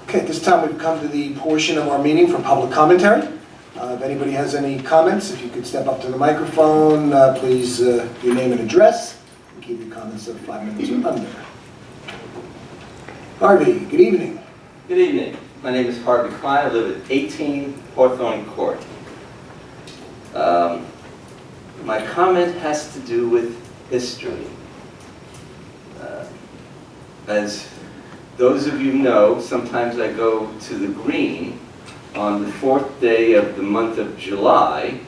Okay, at this time we've come to the portion of our meeting for public commentary. If anybody has any comments, if you could step up to the microphone, please your name and address, and keep your comments to 5 minutes or under. Harvey, good evening. Good evening. My name is Harvey Klein. I live at 18 Hawthorne Court. My comment has to do with history. As those of you know, sometimes I go to the Green on the 4th day of the month of July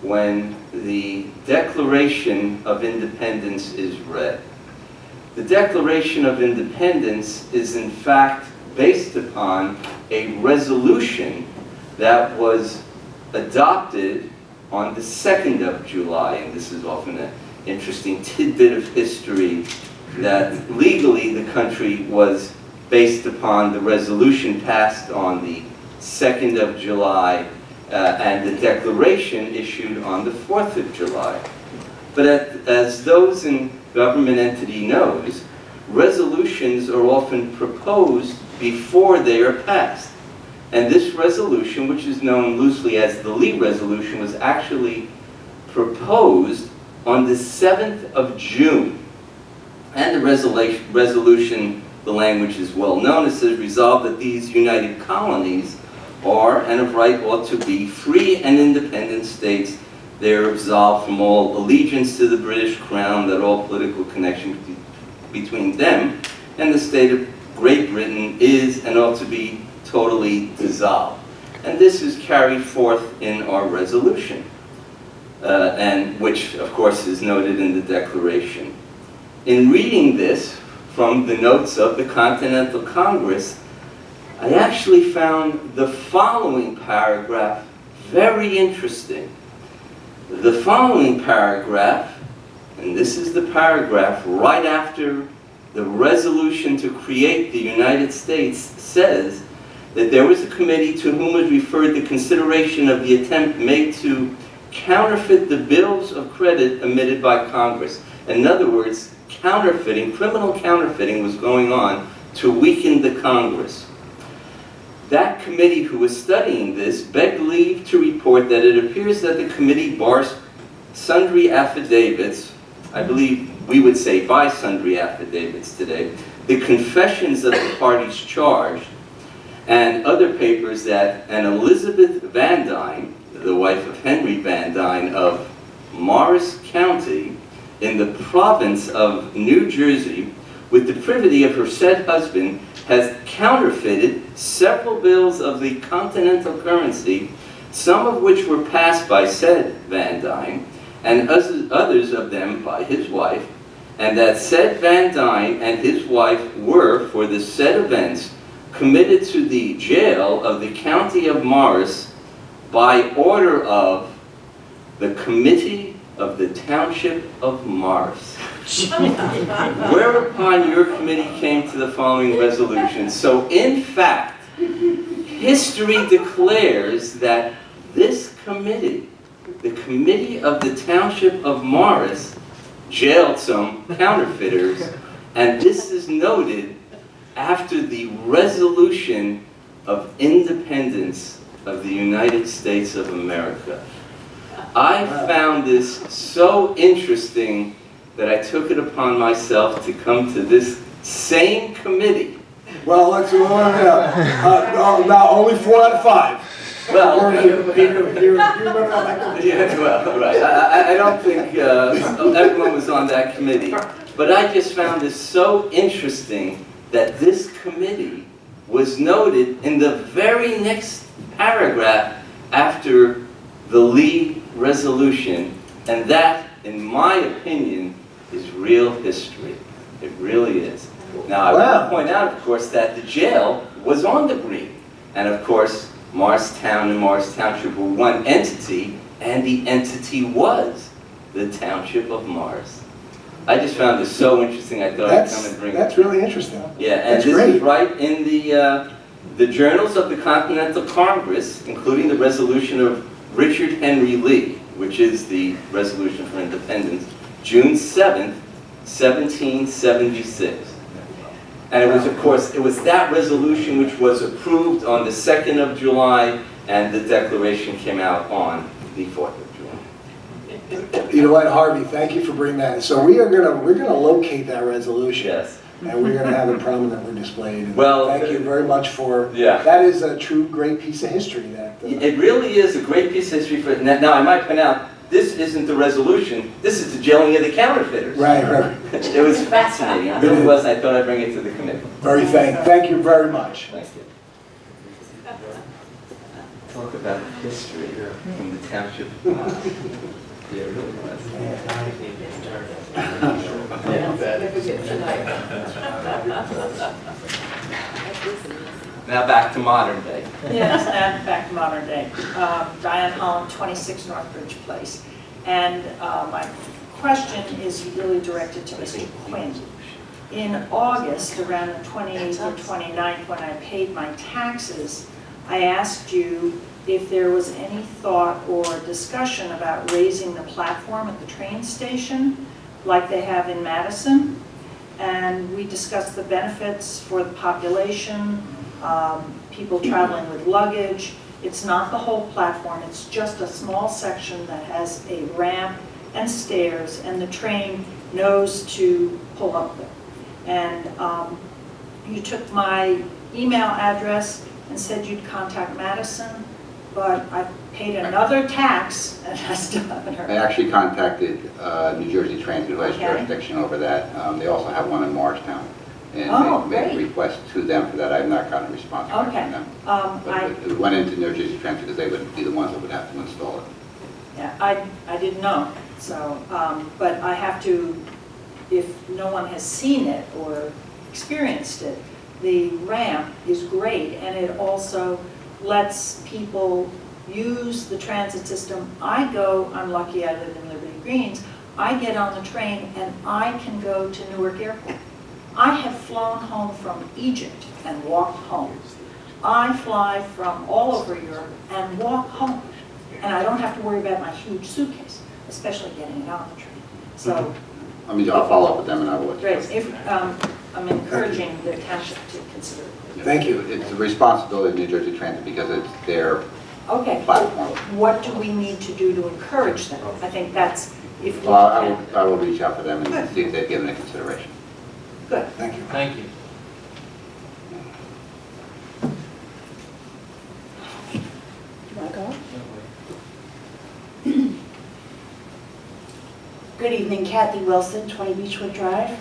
when the Declaration of Independence is read. The Declaration of Independence is in fact based upon a resolution that was adopted on the 2nd of July, and this is often an interesting tidbit of history, that legally the country was based upon the resolution passed on the 2nd of July and the declaration issued on the 4th of July. But as those in government entity knows, resolutions are often proposed before they are passed. And this resolution, which is known loosely as the Lee Resolution, was actually proposed on the 7th of June. And the resolution, the language is well known. It says, resolved that these united colonies are, and of right ought to be, free and independent states. They are absolved from all allegiance to the British Crown, that all political connection between them and the state of Great Britain is and ought to be totally dissolved. And this is carried forth in our resolution, and which, of course, is noted in the Declaration. In reading this from the notes of the Continental Congress, I actually found the following paragraph very interesting. The following paragraph, and this is the paragraph right after the resolution to create the United States, says that there was a committee to whom was referred the consideration of the attempt made to counterfeit the bills of credit emitted by Congress. In other words, counterfeiting, criminal counterfeiting was going on to weaken the Congress. That committee who was studying this begged leave to report that it appears that the committee bars sundry affidavits, I believe we would say by sundry affidavits today, the confessions of the parties charged, and other papers that an Elizabeth Van Dyne, the wife of Henry Van Dyne of Morris County in the province of New Jersey, with the privity of her said husband, has counterfeited several bills of the continental currency, some of which were passed by said Van Dyne, and others of them by his wife, and that said Van Dyne and his wife were, for the said events, committed to the jail of the county of Morris by order of the Committee of the Township of Morris. Whereupon your committee came to the following resolution. So in fact, history declares that this committee, the Committee of the Township of Morris, jailed some counterfeiters, and this is noted after the resolution of independence of the United States of America. I found this so interesting that I took it upon myself to come to this same committee. Well, let's now only 4 out of 5. Well, Yeah, well, right. I don't think everyone was on that committee, but I just found this so interesting that this committee was noted in the very next paragraph after the Lee Resolution, and that, in my opinion, is real history. It really is. Now, I want to point out, of course, that the jail was on the Green, and of course, Morristown and Morris Township were one entity, and the entity was the Township of Morris. I just found this so interesting, I thought I'd come and bring it. That's really interesting. Yeah, and this is right in the journals of the Continental Congress, including the resolution of Richard Henry Lee, which is the Resolution for Independence, June 7th, 1776. And it was, of course, it was that resolution which was approved on the 2nd of July, and the declaration came out on the 4th of July. You know what, Harvey, thank you for bringing that. So we're gonna locate that resolution. Yes. And we're gonna have it prominently displayed. And Well, thank you very much for, yeah. that is a true great piece of history that. It really is a great piece of history for, now I might point out, this isn't the resolution, this is the jailing of the counterfeiters. Right. It was fascinating, it really was, I thought I'd bring it to the committee. Thank you very much. Thank you. Talk about history from the township. Yeah, it really was. Now back to modern day. Yes, and back to modern day. Diane Holland, 26 Northbridge Place. And my question is really directed to Mr. Quinn. In August, around the 28th or 29th, when I paid my taxes, I asked you if there was any thought or discussion about raising the platform at the train station, like they have in Madison. And we discussed the benefits for the population, people traveling with luggage. It's not the whole platform, it's just a small section that has a ramp and stairs, and the train knows to pull up there. And you took my email address and said you'd contact Madison, but I paid another tax and I still haven't heard. I actually contacted New Jersey Transit, who has Okay. jurisdiction over that. They also have one in Morristown. And Oh, they made a great. request to them for that. I have not gotten a response back Okay. from them. I, But it went into New Jersey Transit because they would be the ones that would have to install it. yeah, I didn't know, so, but I have to, if no one has seen it or experienced it, the ramp is great, and it also lets people use the transit system. I'm lucky I live in Liberty Greens, I get on the train and I can go to Newark Airport. I have flown home from Egypt and walked home. I fly from all over Europe and walk home. And I don't have to worry about my huge suitcase, especially getting it on the train. So, I mean, I'll follow up with them and I will let you know. great. If, I'm encouraging the township to consider it. Thank you. It's the responsibility of New Jersey Transit because it's their Okay. platform. What do we need to do to encourage them? I think that's, if we Well, can. I will reach out to them and see if they've given it consideration. Good. Thank you. Thank you. Good evening, Kathy Wilson, 20 Beechwood Drive.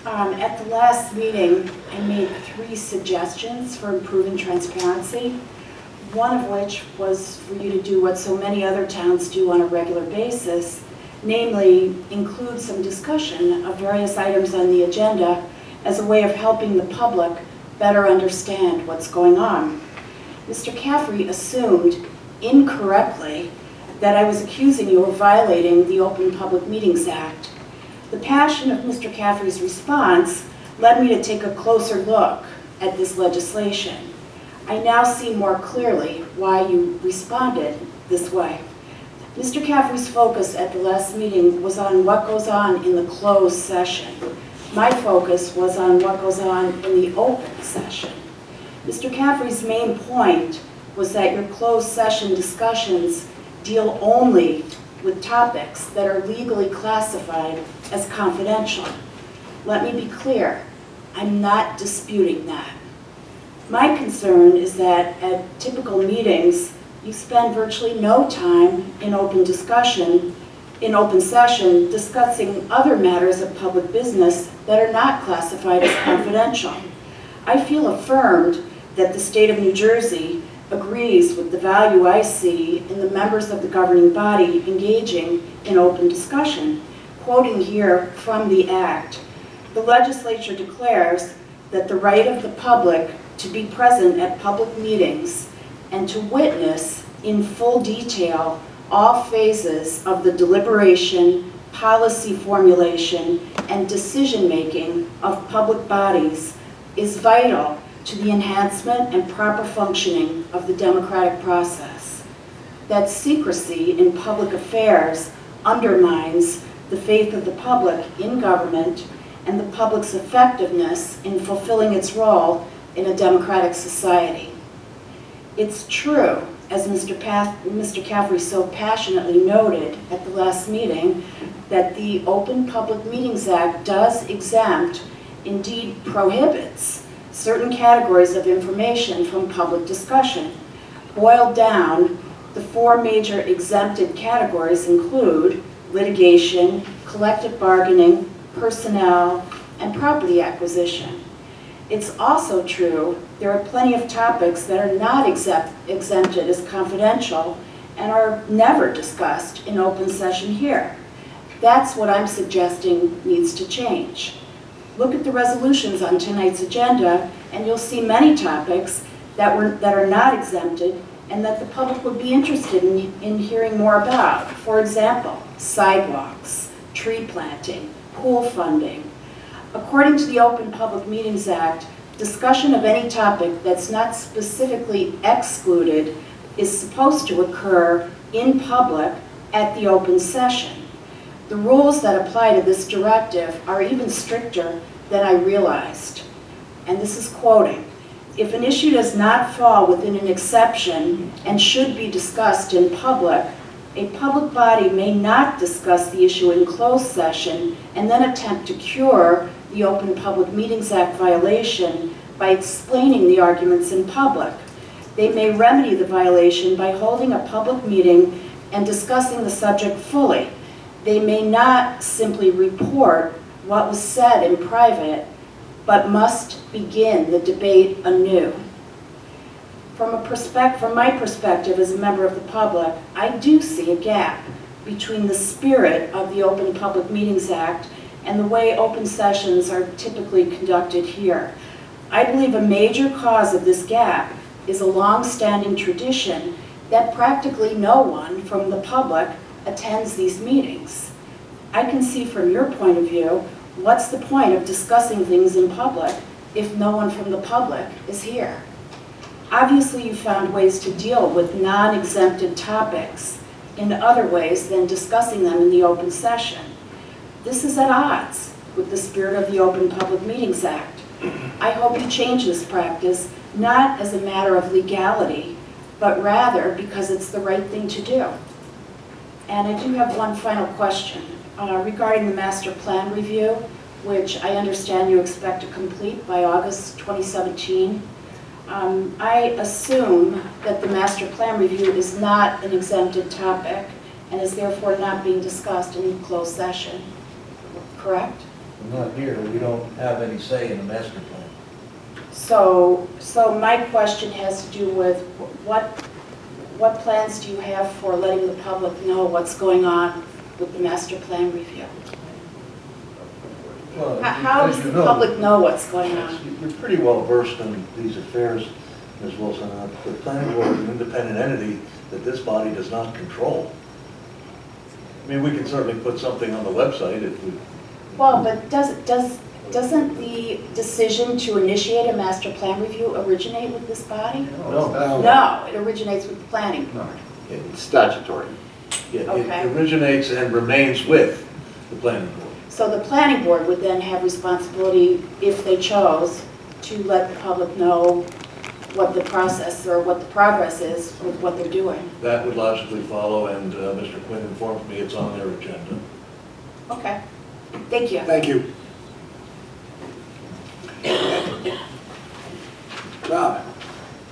At the last meeting, I made 3 suggestions for improving transparency, one of which was for you to do what so many other towns do on a regular basis, namely include some discussion of various items on the agenda as a way of helping the public better understand what's going on. Mr. Caffrey assumed incorrectly that I was accusing you of violating the Open Public Meetings Act. The passion of Mr. Caffrey's response led me to take a closer look at this legislation. I now see more clearly why you responded this way. Mr. Caffrey's focus at the last meeting was on what goes on in the closed session. My focus was on what goes on in the open session. Mr. Caffrey's main point was that your closed session discussions deal only with topics that are legally classified as confidential. Let me be clear, I'm not disputing that. My concern is that at typical meetings, you spend virtually no time in open session discussing other matters of public business that are not classified as confidential. I feel affirmed that the state of New Jersey agrees with the value I see in the members of the governing body engaging in open discussion. Quoting here from the Act, the legislature declares that the right of the public to be present at public meetings and to witness in full detail all phases of the deliberation, policy formulation, and decision-making of public bodies is vital to the enhancement and proper functioning of the democratic process. That secrecy in public affairs undermines the faith of the public in government and the public's effectiveness in fulfilling its role in a democratic society. It's true, as Mr. Caffrey so passionately noted at the last meeting, that the Open Public Meetings Act does exempt, indeed prohibits, certain categories of information from public discussion. Boiled down, the four major exempted categories include litigation, collective bargaining, personnel, and property acquisition. It's also true there are plenty of topics that are not exempted as confidential and are never discussed in open session here. That's what I'm suggesting needs to change. Look at the resolutions on tonight's agenda and you'll see many topics that are not exempted and that the public would be interested in hearing more about. For example, sidewalks, tree planting, pool funding. According to the Open Public Meetings Act, discussion of any topic that's not specifically excluded is supposed to occur in public at the open session. The rules that apply to this directive are even stricter than I realized. And this is quoting, "If an issue does not fall within an exception and should be discussed in public, a public body may not discuss the issue in closed session and then attempt to cure the Open Public Meetings Act violation by explaining the arguments in public. They may remedy the violation by holding a public meeting and discussing the subject fully. They may not simply report what was said in private, but must begin the debate anew." From my perspective as a member of the public, I do see a gap between the spirit of the Open Public Meetings Act and the way open sessions are typically conducted here. I believe a major cause of this gap is a long-standing tradition that practically no one from the public attends these meetings. I can see from your point of view, what's the point of discussing things in public if no one from the public is here? Obviously, you found ways to deal with non-exempted topics in other ways than discussing them in the open session. This is at odds with the spirit of the Open Public Meetings Act. I hope you change this practice, not as a matter of legality, but rather because it's the right thing to do. And I do have one final question regarding the master plan review, which I understand you expect to complete by August 2017. I assume that the master plan review is not an exempted topic and is therefore not being discussed in closed session, correct? I'm not here, we don't have any say in the master plan. So my question has to do with what plans do you have for letting the public know what's going on with the master plan review? Well, How as does you the know, public know what's going on? You're pretty well versed in these affairs, Ms. Wilson. The planning board is an independent entity that this body does not control. I mean, we can certainly put something on the website if we... Well, but doesn't the decision to initiate a master plan review originate with this body? No. No, it originates with the planning board. It's statutory. It Okay. originates and remains with the planning board. So the planning board would then have responsibility, if they chose, to let the public know what the process or what the progress is with what they're doing. That would logically follow, and Mr. Quinn informed me it's on their agenda. Okay, thank you. Thank you. Rob,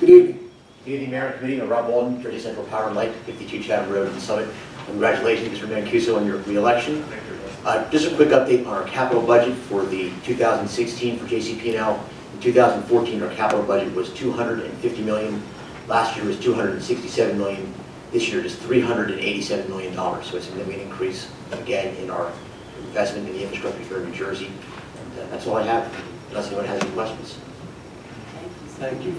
good evening. Good evening, Mayor and Committee. I'm Rob Walden, Jersey Central Power and Light, 52 Chatham Road in Summit. Congratulations, Mr. Mancuso, on your re-election. Just a quick update on our capital budget for the 2016 for JCP&L. In 2014, our capital budget was $250 million. Last year was $267 million. This year it is $387 million. So it's a significant increase, again, in our investment in the infrastructure here in New Jersey. And that's all I have, unless anyone has any questions. Thank you.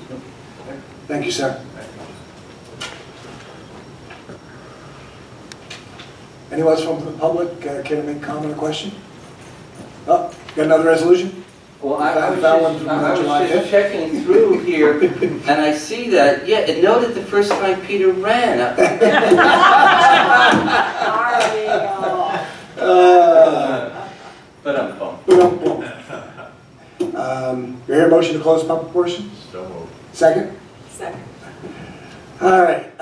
Thank you, sir. Anyone else from the public care to make a comment or question? Oh, got another resolution? Well, I I found one was from just, I July was just 5th. checking through here, and I see that, yeah, it noted the first time Peter ran. Sorry. But I'm bummed. Boom. Your motion to close public portion? So moved. Second? Second. All right.